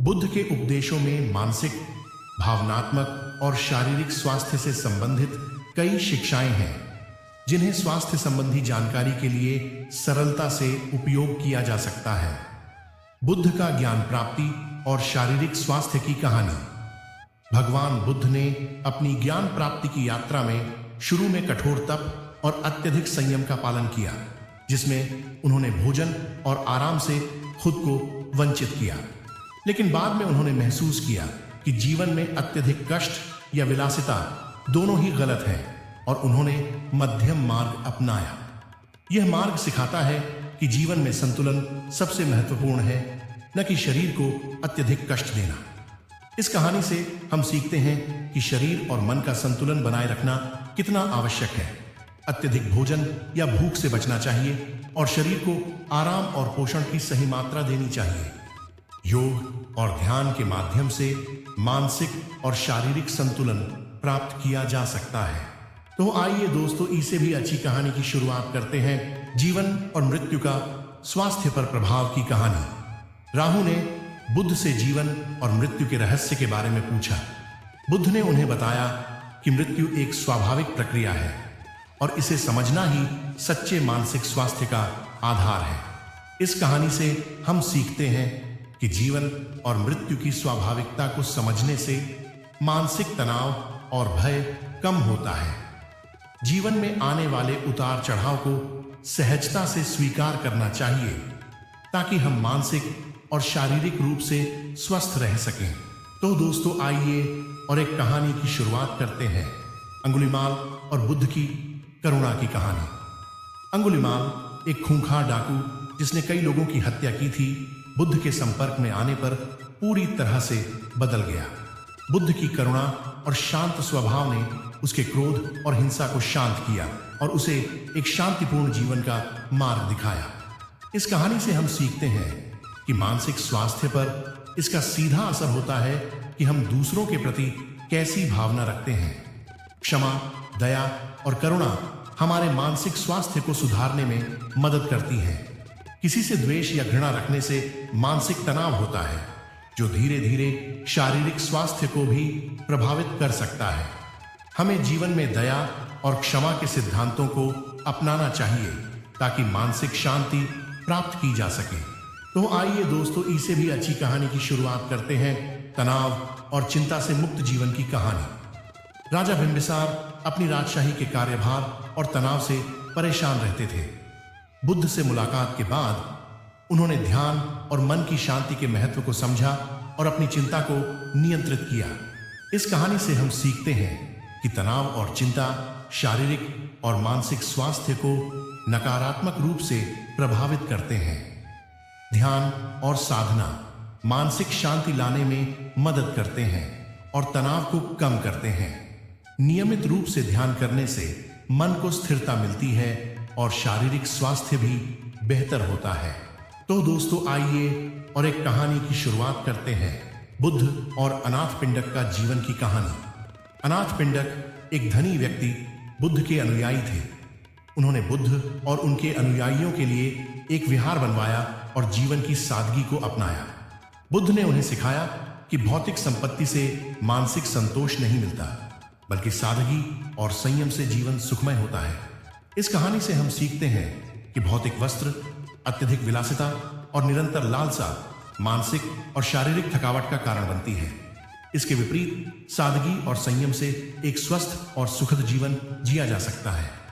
बुद्ध के उपदेशों में मानसिक, भावनात्मक और शारीरिक स्वास्थ्य से संबंधित कई शिक्षाएं हैं जिन्हें स्वास्थ्य संबंधी जानकारी के लिए सरलता से उपयोग किया जा सकता है। बुद्ध का ज्ञान प्राप्ति और शारीरिक स्वास्थ्य की कहानी। भगवान बुद्ध ने अपनी ज्ञान प्राप्ति की यात्रा में शुरू में कठोर तप और अत्यधिक संयम का पालन किया, जिसमें उन्होंने भोजन और आराम से खुद को वंचित किया। लेकिन बाद में उन्होंने महसूस किया कि जीवन में अत्यधिक कष्ट या विलासिता दोनों ही गलत है और उन्होंने मध्यम मार्ग अपनाया। यह मार्ग सिखाता है कि जीवन में संतुलन सबसे महत्वपूर्ण है, न कि शरीर को अत्यधिक कष्ट देना। इस कहानी से हम सीखते हैं कि शरीर और मन का संतुलन बनाए रखना कितना आवश्यक है। अत्यधिक भोजन या भूख से बचना चाहिए और शरीर को आराम और पोषण की सही मात्रा देनी चाहिए। योग और ध्यान के माध्यम से मानसिक और शारीरिक संतुलन प्राप्त किया जा सकता है। तो आइए दोस्तों, इससे भी अच्छी कहानी की शुरुआत करते हैं। जीवन और मृत्यु का स्वास्थ्य पर प्रभाव की कहानी। राहु ने बुद्ध से जीवन और मृत्यु के रहस्य के बारे में पूछा। बुद्ध ने उन्हें बताया कि मृत्यु एक स्वाभाविक प्रक्रिया है और इसे समझना ही सच्चे मानसिक स्वास्थ्य का आधार है। इस कहानी से हम सीखते हैं कि जीवन और मृत्यु की स्वाभाविकता को समझने से मानसिक तनाव और भय कम होता है। जीवन में आने वाले उतार चढ़ाव को सहजता से स्वीकार करना चाहिए ताकि हम मानसिक और शारीरिक रूप से स्वस्थ रह सकें। तो दोस्तों, आइए और एक कहानी की शुरुआत करते हैं। अंगुलीमाल और बुद्ध की करुणा की कहानी। अंगुलीमाल एक खूंखार डाकू जिसने कई लोगों की हत्या की थी, बुद्ध के संपर्क में आने पर पूरी तरह से बदल गया। बुद्ध की करुणा और शांत स्वभाव ने उसके क्रोध और हिंसा को शांत किया और उसे एक शांतिपूर्ण जीवन का मार्ग दिखाया। इस कहानी से हम सीखते हैं कि मानसिक स्वास्थ्य पर इसका सीधा असर होता है कि हम दूसरों के प्रति कैसी भावना रखते हैं। क्षमा, दया और करुणा हमारे मानसिक स्वास्थ्य को सुधारने में मदद करती है। किसी से द्वेष या घृणा रखने से मानसिक तनाव होता है, जो धीरे धीरे शारीरिक स्वास्थ्य को भी प्रभावित कर सकता है। हमें जीवन में दया और क्षमा के सिद्धांतों को अपनाना चाहिए ताकि मानसिक शांति प्राप्त की जा सके। तो आइए दोस्तों, इससे भी अच्छी कहानी की शुरुआत करते हैं। तनाव और चिंता से मुक्त जीवन की कहानी। राजा बिंबिसार अपनी राजशाही के कार्यभार और तनाव से परेशान रहते थे। बुद्ध से मुलाकात के बाद उन्होंने ध्यान और मन की शांति के महत्व को समझा और अपनी चिंता को नियंत्रित किया। इस कहानी से हम सीखते हैं कि तनाव और चिंता शारीरिक और मानसिक स्वास्थ्य को नकारात्मक रूप से प्रभावित करते हैं। ध्यान और साधना मानसिक शांति लाने में मदद करते हैं और तनाव को कम करते हैं। नियमित रूप से ध्यान करने से मन को स्थिरता मिलती है और शारीरिक स्वास्थ्य भी बेहतर होता है। तो दोस्तों, आइए और एक कहानी की शुरुआत करते हैं। बुद्ध और अनाथपिंडक का जीवन की कहानी। अनाथपिंडक एक धनी व्यक्ति बुद्ध के अनुयायी थे। उन्होंने बुद्ध और उनके अनुयायियों के लिए एक विहार बनवाया और जीवन की सादगी को अपनाया। बुद्ध ने उन्हें सिखाया कि भौतिक संपत्ति से मानसिक संतोष नहीं मिलता, बल्कि सादगी और संयम से जीवन सुखमय होता है। इस कहानी से हम सीखते हैं कि भौतिक वस्त्र, अत्यधिक विलासिता और निरंतर लालसा मानसिक और शारीरिक थकावट का कारण बनती है। इसके विपरीत सादगी और संयम से एक स्वस्थ और सुखद जीवन जिया जा सकता है।